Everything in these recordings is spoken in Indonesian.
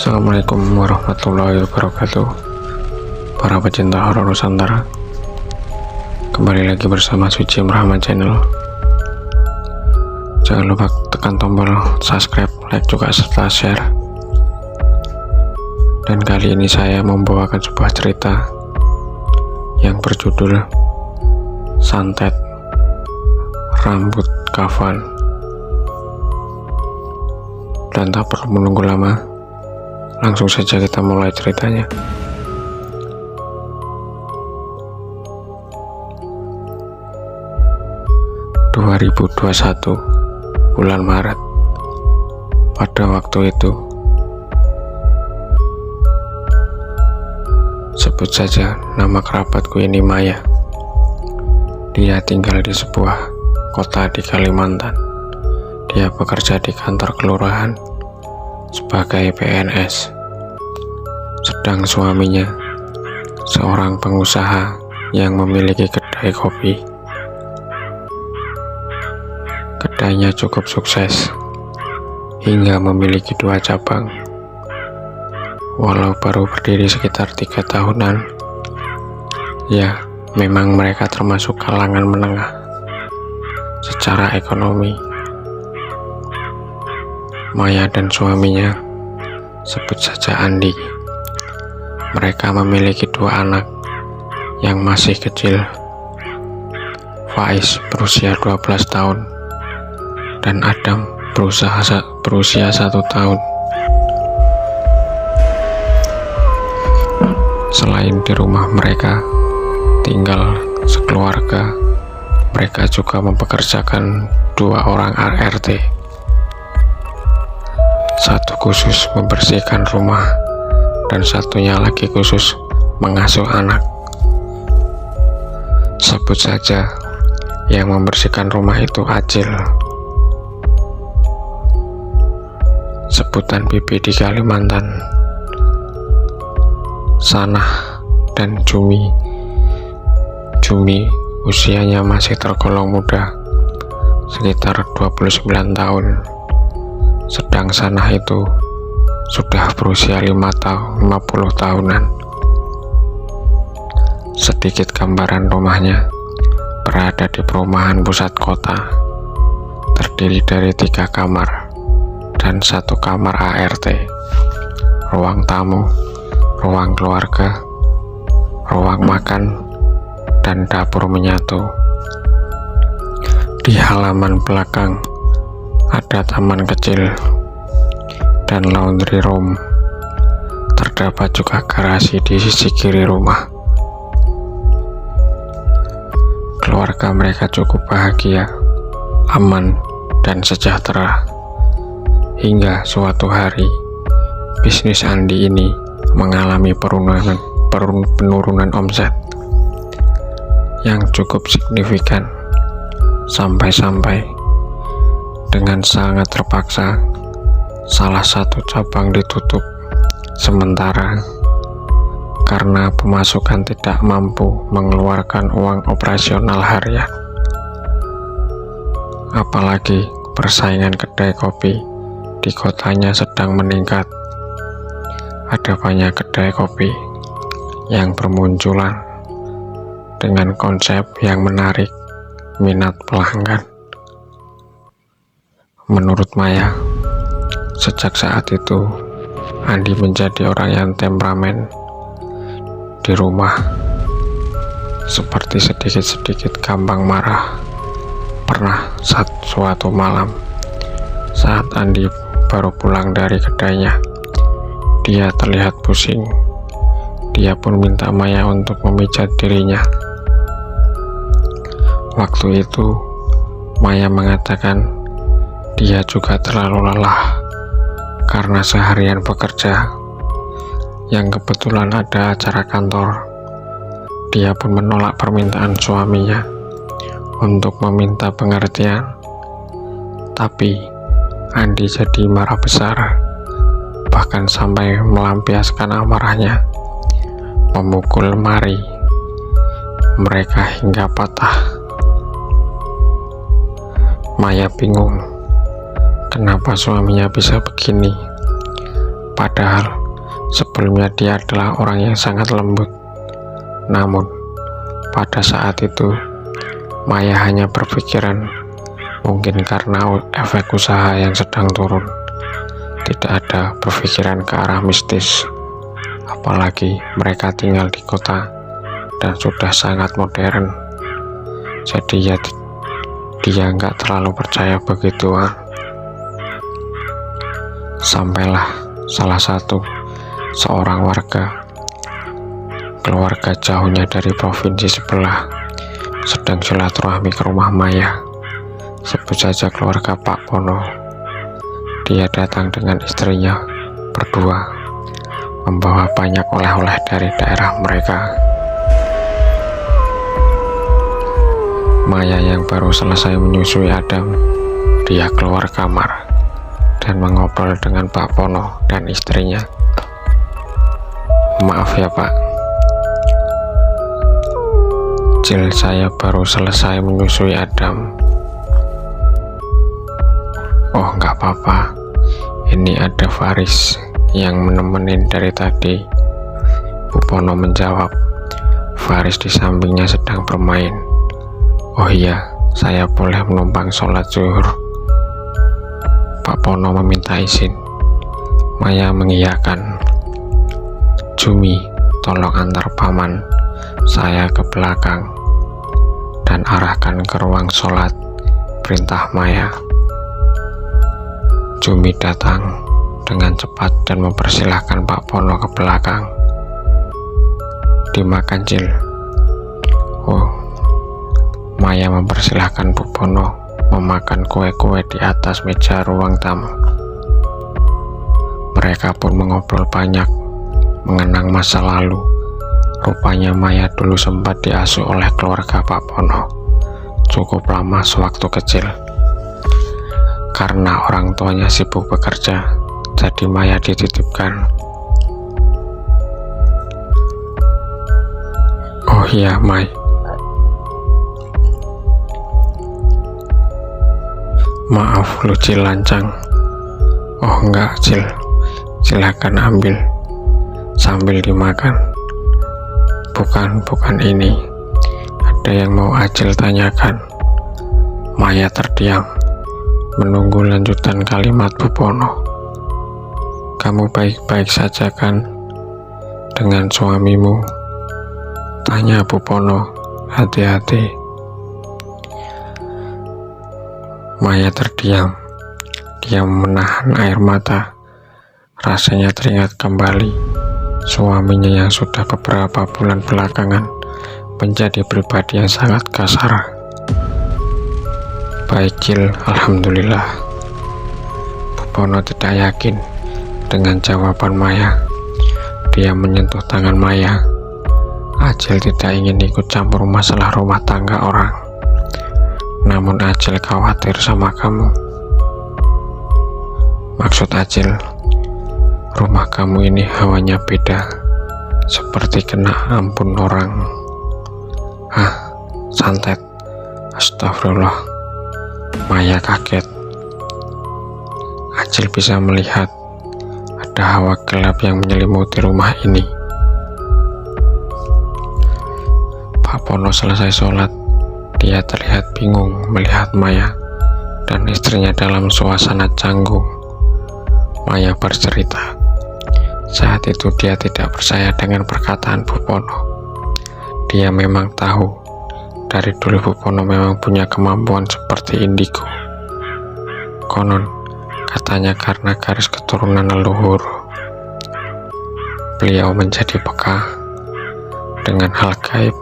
Assalamualaikum warahmatullahi wabarakatuh. Para pecinta horor Nusantara, kembali lagi bersama Suci Rahman Channel. Jangan lupa tekan tombol subscribe, like juga serta share. Dan kali ini saya membawakan sebuah cerita yang berjudul Santet Rambut Kafan. Dan tak perlu menunggu lama, langsung saja kita mulai ceritanya. (2021) bulan Maret. Pada waktu itu, sebut saja nama kerabatku ini Maya. Dia tinggal di sebuah kota di Kalimantan. Dia bekerja di kantor kelurahan sebagai PNS. Sedang suaminya seorang pengusaha yang memiliki kedai kopi. Kedainya cukup sukses hingga memiliki 2 cabang. Walau baru berdiri sekitar 3 tahunan, ya memang mereka termasuk kalangan menengah secara ekonomi. Maya dan suaminya, sebut saja Andi, mereka memiliki 2 anak yang masih kecil. Faiz berusia 12 tahun dan Adam berusia 1 tahun. Selain di rumah mereka tinggal sekeluarga, mereka juga mempekerjakan 2 orang ART. Satu khusus membersihkan rumah dan satunya lagi khusus mengasuh anak. Sebut saja yang membersihkan rumah itu Acil. Sebutan bibi di Kalimantan. Sanah dan Jumi usianya masih tergolong muda, sekitar 29 tahun. Sedang Sanah itu sudah berusia 50 tahunan. Sedikit gambaran rumahnya. Berada di perumahan pusat kota. Terdiri dari 3 kamar dan 1 kamar ART, ruang tamu, ruang keluarga, ruang makan, dan dapur menyatu. Di halaman belakang ada taman kecil dan laundry room. Terdapat juga garasi di sisi kiri rumah. Keluarga mereka cukup bahagia, aman, dan sejahtera. Hingga suatu hari, bisnis Andi ini mengalami penurunan omset yang cukup signifikan. Sampai-sampai dengan sangat terpaksa, salah satu cabang ditutup sementara karena pemasukan tidak mampu mengeluarkan uang operasional harian. Apalagi persaingan kedai kopi di kotanya sedang meningkat. Ada banyak kedai kopi yang bermunculan dengan konsep yang menarik minat pelanggan. Menurut Maya, sejak saat itu Andi menjadi orang yang temperamen di rumah, seperti sedikit-sedikit gampang marah. Pernah suatu malam saat Andi baru pulang dari kedainya, dia terlihat pusing. Dia pun minta Maya untuk memijat dirinya. Waktu itu Maya mengatakan dia juga terlalu lelah karena seharian bekerja, yang kebetulan ada acara kantor. Dia pun menolak permintaan suaminya untuk meminta pengertian. Tapi Andi jadi marah besar, bahkan sampai melampiaskan amarahnya, memukul lemari mereka hingga patah. Maya bingung kenapa suaminya bisa begini. Padahal sebelumnya dia adalah orang yang sangat lembut. Namun pada saat itu Maya hanya berpikiran, mungkin karena efek usaha yang sedang turun, tidak ada berpikiran ke arah mistis. Apalagi mereka tinggal di kota dan sudah sangat modern, jadi dia nggak terlalu percaya begituan. Sampailah salah satu seorang keluarga jauhnya dari provinsi sebelah sedang silaturahmi ke rumah Maya. Sebut saja keluarga Pak Pono. Dia datang dengan istrinya berdua, membawa banyak oleh-oleh dari daerah mereka. Maya yang baru selesai menyusui Adam, dia keluar kamar dan mengobrol dengan Pak Pono dan istrinya. Maaf ya Pak, Cil, saya baru selesai menyusui Adam. Oh, nggak apa-apa, ini ada Faris yang menemenin dari tadi. Bu Pono menjawab. Faris di sampingnya sedang bermain. Oh iya, saya boleh menumpang sholat zuhur? Pak Pono meminta izin. Maya mengiyakan. Jumi, tolong antar paman saya ke belakang dan arahkan ke ruang sholat, perintah Maya. Jumi datang dengan cepat dan mempersilahkan Pak Pono ke belakang. Dimakan, Cil. Oh, Maya mempersilahkan Bu Pono memakan kue-kue di atas meja ruang tamu. Mereka pun mengobrol banyak, mengenang masa lalu. Rupanya Maya dulu sempat diasuh oleh keluarga Pak Pono cukup lama sewaktu kecil. Karena orang tuanya sibuk bekerja, jadi Maya dititipkan. Oh iya, Mai. Maaf lu, Cil, lancang. Oh enggak, Cil, silakan ambil sambil dimakan. Bukan ini. Ada yang mau Acil tanyakan. Maya terdiam, menunggu lanjutan kalimat Bu Pono. Kamu baik-baik saja kan dengan suamimu? Tanya Bu Pono, hati-hati. Maya terdiam. Dia menahan air mata. Rasanya teringat kembali suaminya yang sudah beberapa bulan belakangan menjadi pribadi yang sangat kasar. Baik, Cil, alhamdulillah. Bu Pono tidak yakin dengan jawaban Maya. Dia menyentuh tangan Maya. Acil tidak ingin ikut campur masalah rumah tangga orang. Namun Acil khawatir sama kamu. Maksud Acil, rumah kamu ini hawanya beda, seperti kena ampun orang. Hah, santet. Astagfirullah. Maya kaget. Acil bisa melihat ada hawa gelap yang menyelimuti rumah ini. Pak Pono selesai sholat. Dia terlihat bingung melihat Maya dan istrinya dalam suasana canggung. Maya bercerita, saat itu dia tidak percaya dengan perkataan Bu Pono. Dia memang tahu dari dulu Bu Pono memang punya kemampuan seperti indigo. Konon katanya karena garis keturunan leluhur, beliau menjadi peka dengan hal gaib.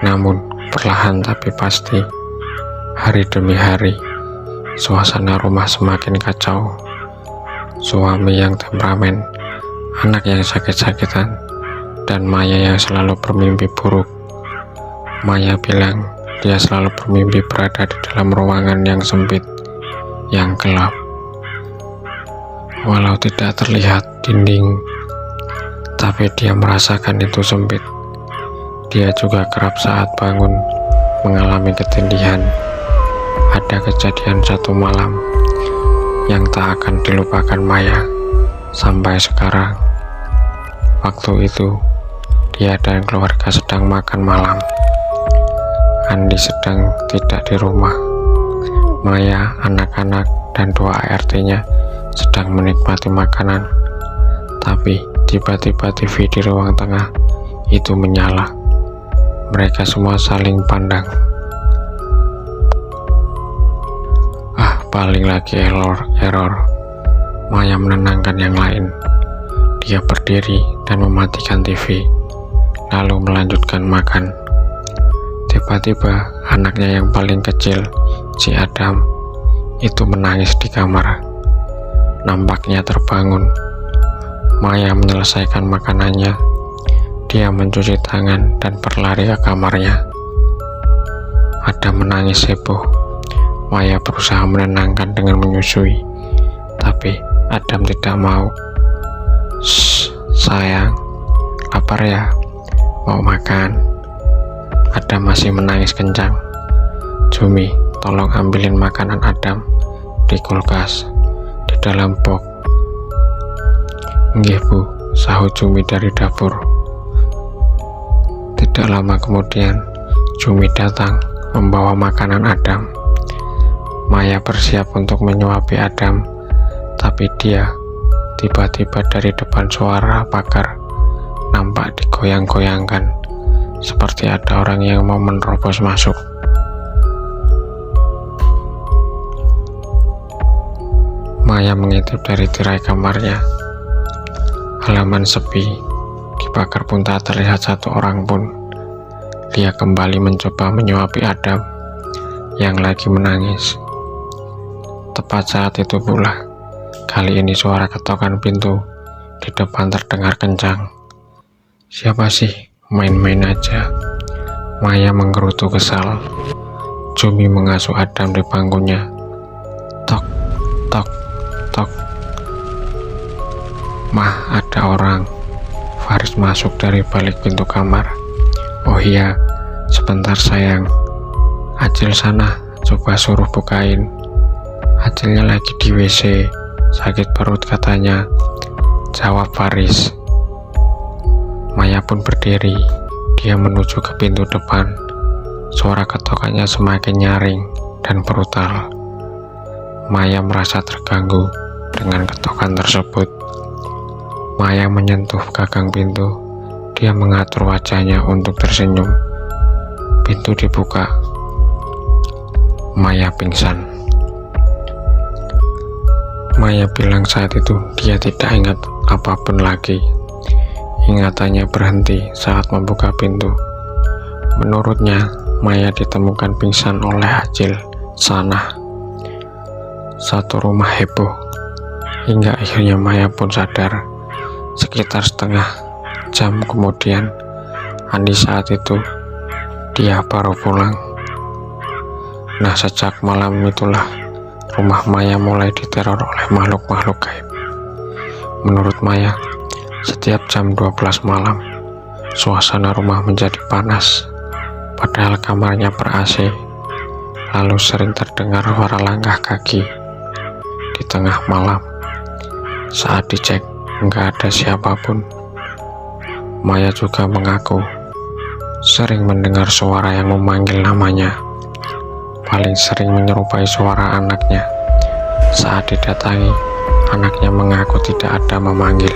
Namun perlahan tapi pasti, hari demi hari, suasana rumah semakin kacau. Suami yang temperamen, anak yang sakit-sakitan, dan Maya yang selalu bermimpi buruk. Maya bilang dia selalu bermimpi berada di dalam ruangan yang sempit, yang gelap. Walau tidak terlihat dinding, tapi dia merasakan itu sempit. Dia juga kerap saat bangun mengalami ketindihan. Ada kejadian satu malam yang tak akan dilupakan Maya. Sampai sekarang, waktu itu dia dan keluarga sedang makan malam. Andi sedang tidak di rumah. Maya, anak-anak, dan 2 ART-nya sedang menikmati makanan. Tapi tiba-tiba TV di ruang tengah itu menyala. Mereka semua saling pandang. Paling lagi error. Maya menenangkan yang lain. Dia berdiri dan mematikan TV, lalu melanjutkan makan. Tiba-tiba anaknya yang paling kecil, si Adam, itu menangis di kamar. Nampaknya terbangun. Maya menyelesaikan makanannya. Dia mencuci tangan dan berlari ke kamarnya. Adam menangis heboh. Maya berusaha menenangkan dengan menyusui, tapi Adam tidak mau. Sayang, lapar ya? Mau makan? Adam masih menangis kencang. Jumi, tolong ambilin makanan Adam di kulkas, di dalam box. Nggih Bu, sahut Jumi dari dapur. Tidak lama kemudian, Jumi datang membawa makanan Adam. Maya bersiap untuk menyuapi Adam, tapi dia tiba-tiba dari depan suara pagar nampak digoyang-goyangkan, seperti ada orang yang mau menerobos masuk. Maya mengintip dari tirai kamarnya. Halaman sepi, di pagar pun tak terlihat satu orang pun. Dia kembali mencoba menyuapi Adam yang lagi menangis. Tepat saat itu pula, kali ini suara ketokan pintu di depan terdengar kencang. Siapa sih? Main-main aja. Maya menggerutu kesal. Jumi mengasuh Adam di bangkunya. Tok, tok, tok. Mah, ada orang. Faris masuk dari balik pintu kamar. Oh iya, sebentar sayang. Acil sana, coba suruh bukain. Acilnya lagi di WC, sakit perut katanya, jawab Faris. Maya pun berdiri. Dia menuju ke pintu depan. Suara ketokannya semakin nyaring dan brutal. Maya merasa terganggu dengan ketokan tersebut. Maya menyentuh gagang pintu. Dia mengatur wajahnya untuk tersenyum. Pintu dibuka. Maya pingsan. Maya bilang saat itu dia tidak ingat apapun lagi. Ingatannya berhenti saat membuka pintu. Menurutnya, Maya ditemukan pingsan oleh Acil sana. Satu rumah heboh, hingga akhirnya Maya pun sadar. Sekitar setengah jam kemudian, Andi saat itu, dia baru pulang. Nah, sejak malam itulah, rumah Maya mulai diteror oleh makhluk-makhluk gaib. Menurut Maya, setiap jam 12 malam, suasana rumah menjadi panas, padahal kamarnya ber-AC. Lalu sering terdengar suara langkah kaki di tengah malam. Saat dicek, nggak ada siapapun. Maya juga mengaku sering mendengar suara yang memanggil namanya. Paling sering menyerupai suara anaknya. Saat didatangi, anaknya mengaku tidak ada memanggil.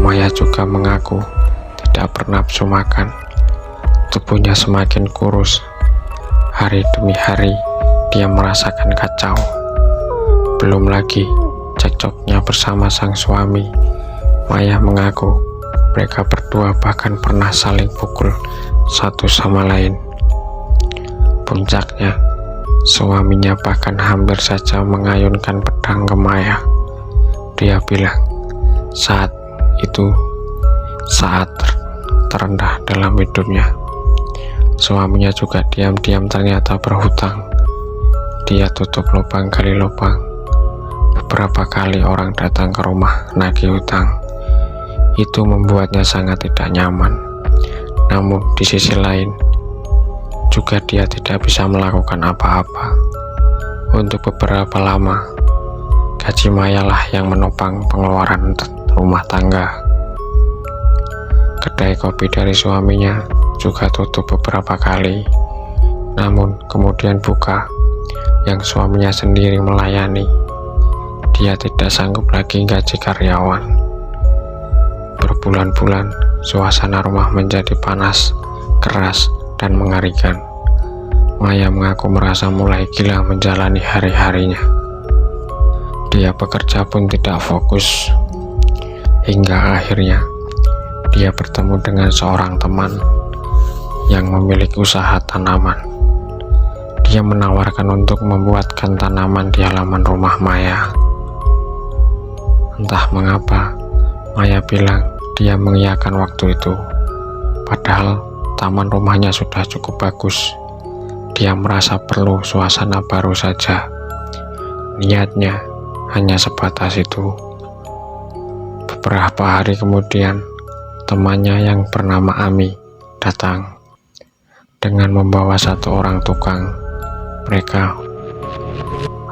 Maya juga mengaku tidak bernafsu makan. Tubuhnya semakin kurus. Hari demi hari, dia merasakan kacau. Belum lagi cekcoknya bersama sang suami. Maya mengaku mereka berdua bahkan pernah saling pukul satu sama lain. Puncaknya, suaminya bahkan hampir saja mengayunkan pedang ke Maya. Dia bilang, saat itu saat terendah dalam hidupnya. Suaminya juga diam-diam ternyata berhutang. Dia tutup lubang gali lubang. Beberapa kali orang datang ke rumah nagih hutang. Itu membuatnya sangat tidak nyaman. Namun di sisi lain, juga dia tidak bisa melakukan apa-apa. Untuk beberapa lama, Gaji Maya lah yang menopang pengeluaran rumah tangga. Kedai kopi dari suaminya juga tutup beberapa kali, namun kemudian buka, yang suaminya sendiri melayani. Dia tidak sanggup lagi gaji karyawan. Berbulan-bulan, suasana rumah menjadi panas, keras, dan mengerikan. Maya mengaku merasa mulai gila menjalani hari-harinya. Dia bekerja pun tidak fokus, hingga akhirnya dia bertemu dengan seorang teman yang memiliki usaha tanaman. Dia menawarkan untuk membuatkan tanaman di halaman rumah Maya. Entah mengapa, Maya bilang dia mengiyakan waktu itu. Padahal taman rumahnya sudah cukup bagus. Dia merasa perlu suasana baru saja. Niatnya hanya sebatas itu. Beberapa hari kemudian, temannya yang bernama Ami datang dengan membawa satu orang tukang. Mereka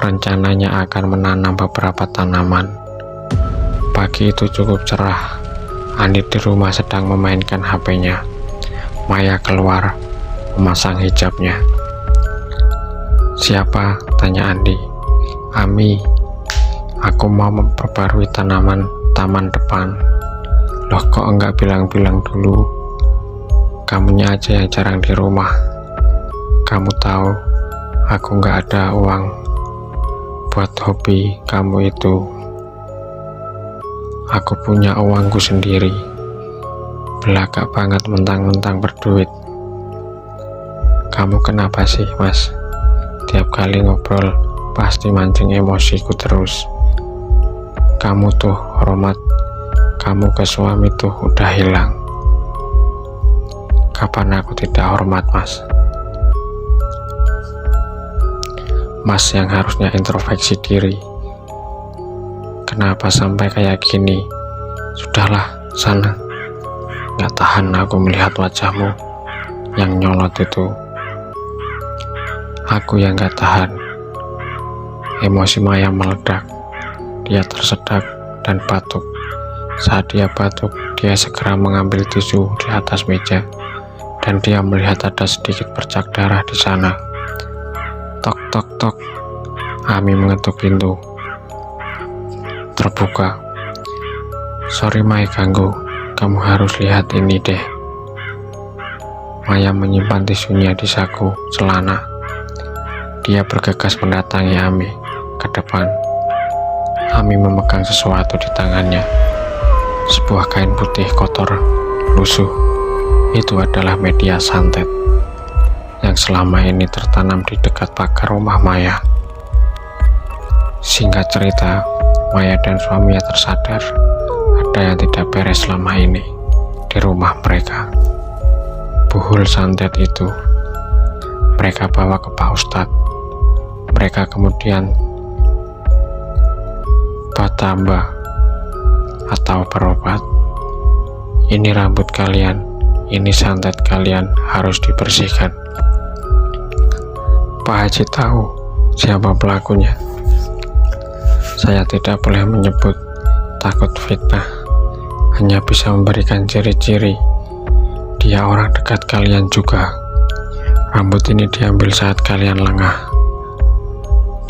rencananya akan menanam beberapa tanaman. Pagi itu cukup cerah. Andi di rumah sedang memainkan HP-nya. Maya keluar memasang hijabnya. "Siapa?" tanya Andi. "Ami. Aku mau memperbarui taman depan." "Loh, kok enggak bilang-bilang dulu? Kamunya aja yang jarang di rumah. Kamu tahu, aku enggak ada uang buat hobi kamu itu. Aku punya uangku sendiri. Belaka banget mentang-mentang berduit." "Kamu kenapa sih, Mas? Tiap kali ngobrol pasti mancing emosiku terus. Kamu tuh hormat kamu ke suami tuh udah hilang." "Kapan aku tidak hormat, Mas? Mas yang harusnya introspeksi diri. Kenapa sampai kayak gini? Sudahlah, sana." Gak tahan aku melihat wajahmu yang nyolot itu. Aku yang gak tahan. Emosi Maya meledak. Dia tersedak dan batuk. Saat dia batuk, dia segera mengambil tisu di atas meja, dan dia melihat ada sedikit bercak darah di sana. Tok tok tok. Ami mengetuk pintu. Terbuka. "Sorry Mai, ganggu. Kamu harus lihat ini deh." Maya menyimpan tisunya di saku celana. Dia bergegas mendatangi Ami ke depan. Ami memegang sesuatu di tangannya. Sebuah kain putih kotor, lusuh. Itu adalah media santet yang selama ini tertanam di dekat pagar rumah Maya. Singkat cerita, Maya dan suaminya tersadar ada yang tidak beres selama ini di rumah mereka. Buhul santet itu mereka bawa ke Pak Ustadz. Mereka kemudian batamba atau berobat. "Ini rambut kalian, ini santet kalian harus dibersihkan." Pak Haji tahu siapa pelakunya. Saya tidak boleh menyebut, takut fitnah. Hanya bisa memberikan ciri-ciri. Dia orang dekat kalian juga. Rambut ini diambil saat kalian lengah.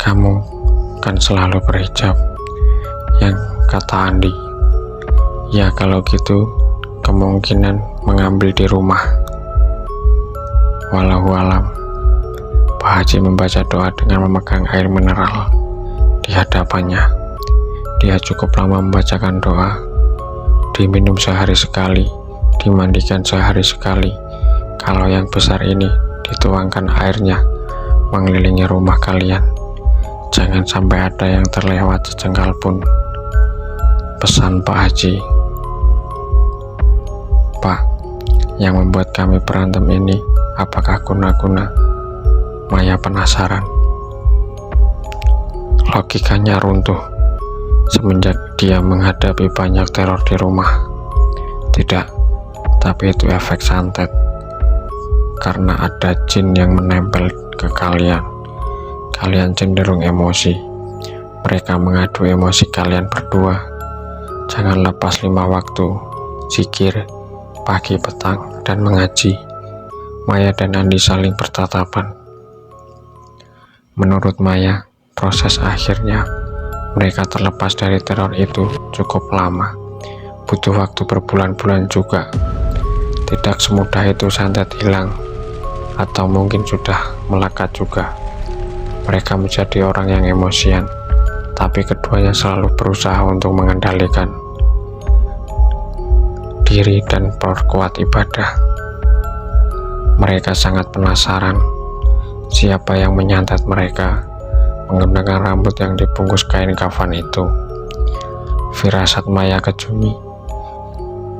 Kamu kan selalu berhijab, yang kata Andi. "Ya kalau gitu kemungkinan mengambil di rumah." Wallahualam. Pak Haji membaca doa dengan memegang air mineral di hadapannya. Dia cukup lama membacakan doa. Diminum sehari sekali, dimandikan sehari sekali. Kalau yang besar ini dituangkan airnya mengelilingi rumah kalian. Jangan sampai ada yang terlewat sejengkal pun. Pesan Pak Haji. "Pak, yang membuat kami berantem ini apakah guna-guna?" Maya penasaran. Logikanya runtuh semenjak dia menghadapi banyak teror di rumah. Tidak, tapi itu efek santet. Karena ada jin yang menempel ke kalian. Kalian cenderung emosi. Mereka mengadu emosi kalian berdua. Jangan lepas 5 waktu, zikir, pagi, petang, dan mengaji. Maya dan Andi saling bertatapan. Menurut Maya, proses akhirnya mereka terlepas dari teror itu cukup lama. Butuh waktu berbulan-bulan juga. Tidak semudah itu santet hilang, atau mungkin sudah melekat juga. Mereka menjadi orang yang emosian, tapi keduanya selalu berusaha untuk mengendalikan diri dan perkuat ibadah. Mereka sangat penasaran siapa yang menyantet mereka menggunakan rambut yang dibungkus kain kafan itu. Firasat Maya ke Jumi,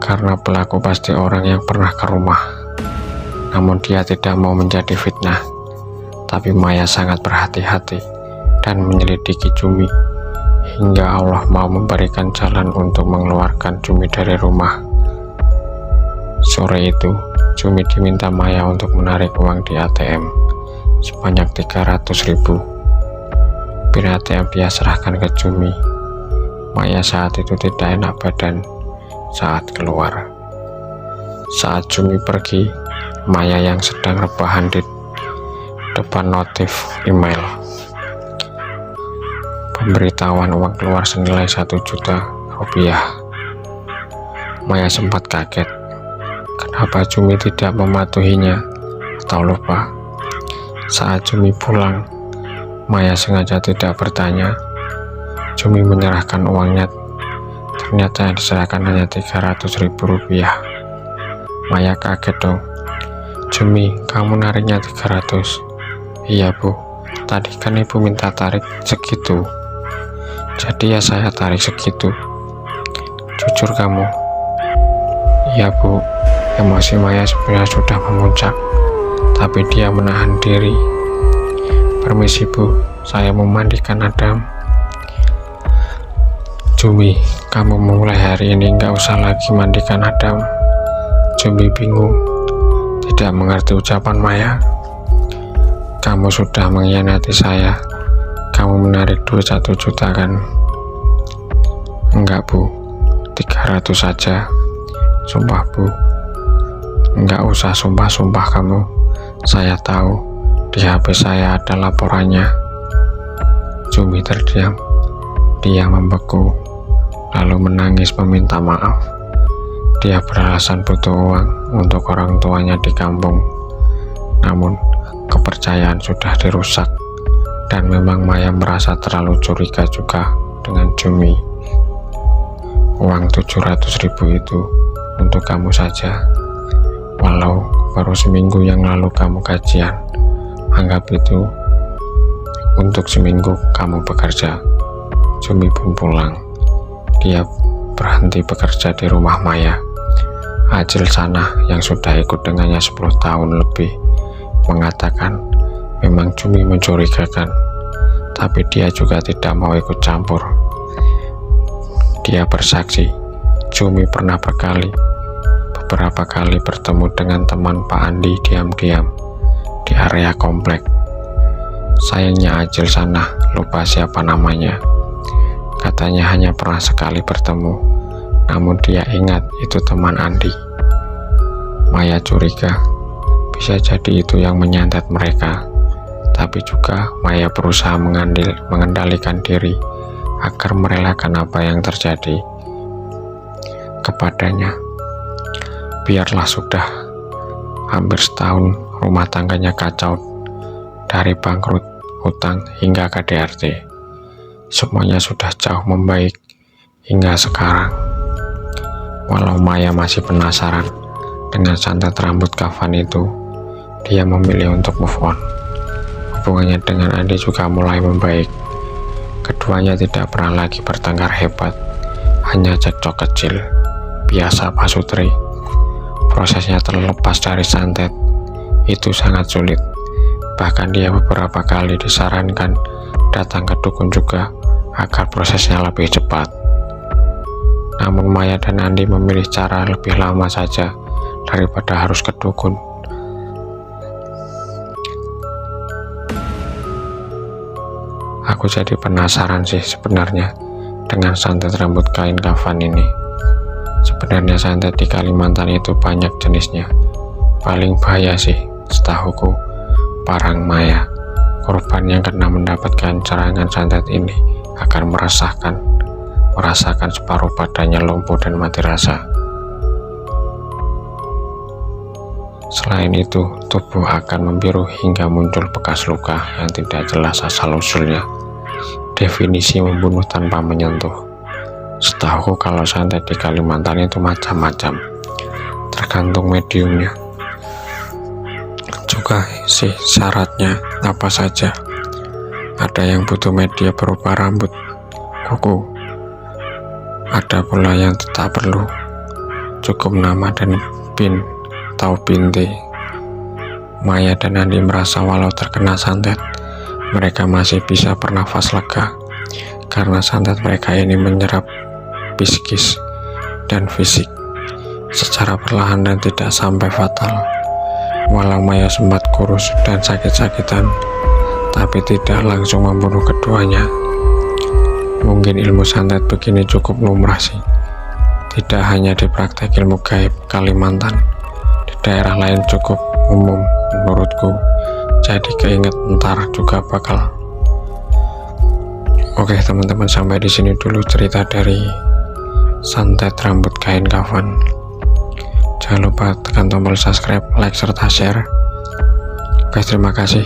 karena pelaku pasti orang yang pernah ke rumah. Namun dia tidak mau menjadi fitnah. Tapi Maya sangat berhati-hati dan menyelidiki Jumi hingga Allah mau memberikan jalan untuk mengeluarkan Jumi dari rumah. Sore itu, Jumi diminta Maya untuk menarik uang di ATM sebanyak 300.000. Pin ATM dia serahkan ke Jumi. Maya saat itu tidak enak badan saat keluar. Saat Jumi pergi, Maya yang sedang rebahan di depan notif email pemberitahuan uang keluar senilai 1 juta rupiah. Maya sempat kaget. Kenapa Jumi tidak mematuhinya atau lupa? Saat Jumi pulang, Maya sengaja tidak bertanya. Jumi menyerahkan uangnya. Ternyata yang diserahkan hanya 300.000 rupiah. Maya kaget dong. Jumi, kamu nariknya 300. Iya bu, tadi kan ibu minta tarik segitu, jadi ya saya tarik segitu. Jujur kamu. Iya bu. Emosi Maya sebenarnya sudah memuncak, tapi dia menahan diri. Permisi bu, saya mau mandikan Adam. Jumi, kamu mulai hari ini nggak usah lagi mandikan Adam. Jumi bingung, tidak mengerti ucapan Maya. Kamu sudah mengkhianati saya. Kamu menarik duit 1 juta kan? Enggak bu, 300 saja. Sumpah bu. Enggak usah sumpah-sumpah kamu. Saya tahu di HP saya ada laporannya. Jumi terdiam. Dia membeku, lalu menangis meminta maaf. Dia beralasan butuh uang untuk orang tuanya di kampung. Namun kepercayaan sudah dirusak, dan memang Maya merasa terlalu curiga juga dengan Jumi. Uang 700.000 itu untuk kamu saja. Walau baru seminggu yang lalu kamu gajian, anggap itu untuk seminggu kamu bekerja. Jumi pun pulang. Dia berhenti bekerja di rumah Maya. Ajil Sanah yang sudah ikut dengannya 10 tahun lebih mengatakan memang Jumi mencurigakan, tapi dia juga tidak mau ikut campur. Dia bersaksi Jumi pernah beberapa kali bertemu dengan teman Pak Andi diam-diam di area komplek. Sayangnya Ajil Sanah lupa siapa namanya. Katanya hanya pernah sekali bertemu, namun dia ingat itu teman Andi. Maya curiga bisa jadi itu yang menyantet mereka, tapi juga Maya berusaha mengendalikan diri agar merelakan apa yang terjadi kepadanya. Biarlah sudah. Hampir setahun rumah tangganya kacau, dari bangkrut, hutang, hingga KDRT. Semuanya sudah jauh membaik hingga sekarang. Walau Maya masih penasaran dengan santet rambut kafan itu, dia memilih untuk move on. Hubungannya dengan Andi juga mulai membaik. Keduanya tidak pernah lagi bertengkar hebat, hanya cekcok kecil, biasa Pak Sutri. Prosesnya terlepas dari santet itu sangat sulit. Bahkan dia beberapa kali disarankan datang ke dukun juga agar prosesnya lebih cepat. Namun Maya dan Andi memilih cara lebih lama saja daripada harus ke dukun. Aku Aku jadi penasaran sih sebenarnya dengan santet rambut kain kafan ini. Sebenarnya santet di Kalimantan itu banyak jenisnya. Paling bahaya sih setahuku Parang Maya. Korban yang kena mendapatkan serangan santet ini akan merasakan separuh badannya lumpuh dan mati rasa. Selain itu, tubuh akan membiru hingga muncul bekas luka yang tidak jelas asal-usulnya. Definisi membunuh tanpa menyentuh. Setahu kalau santet di Kalimantan itu macam-macam, tergantung mediumnya. Juga sih syaratnya apa saja. Ada yang butuh media berupa rambut, kuku. Ada pula yang tak perlu, cukup nama dan pin atau binti. Maya dan Andi merasa walau terkena santet, mereka masih bisa bernafas lega karena santet mereka ini menyerap psikis dan fisik secara perlahan dan tidak sampai fatal. Walau Maya sempat kurus dan sakit-sakitan, tapi tidak langsung membunuh keduanya. Mungkin ilmu santet begini cukup lumrah sih, tidak hanya di praktek ilmu gaib Kalimantan, di daerah lain cukup umum menurutku. Jadi keinget ntar juga bakal. Oke teman-teman, sampai di sini dulu cerita dari santet rambut kain kafan. Jangan lupa tekan tombol subscribe, like, serta share. Oke, terima kasih.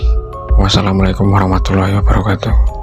Wassalamualaikum warahmatullahi wabarakatuh.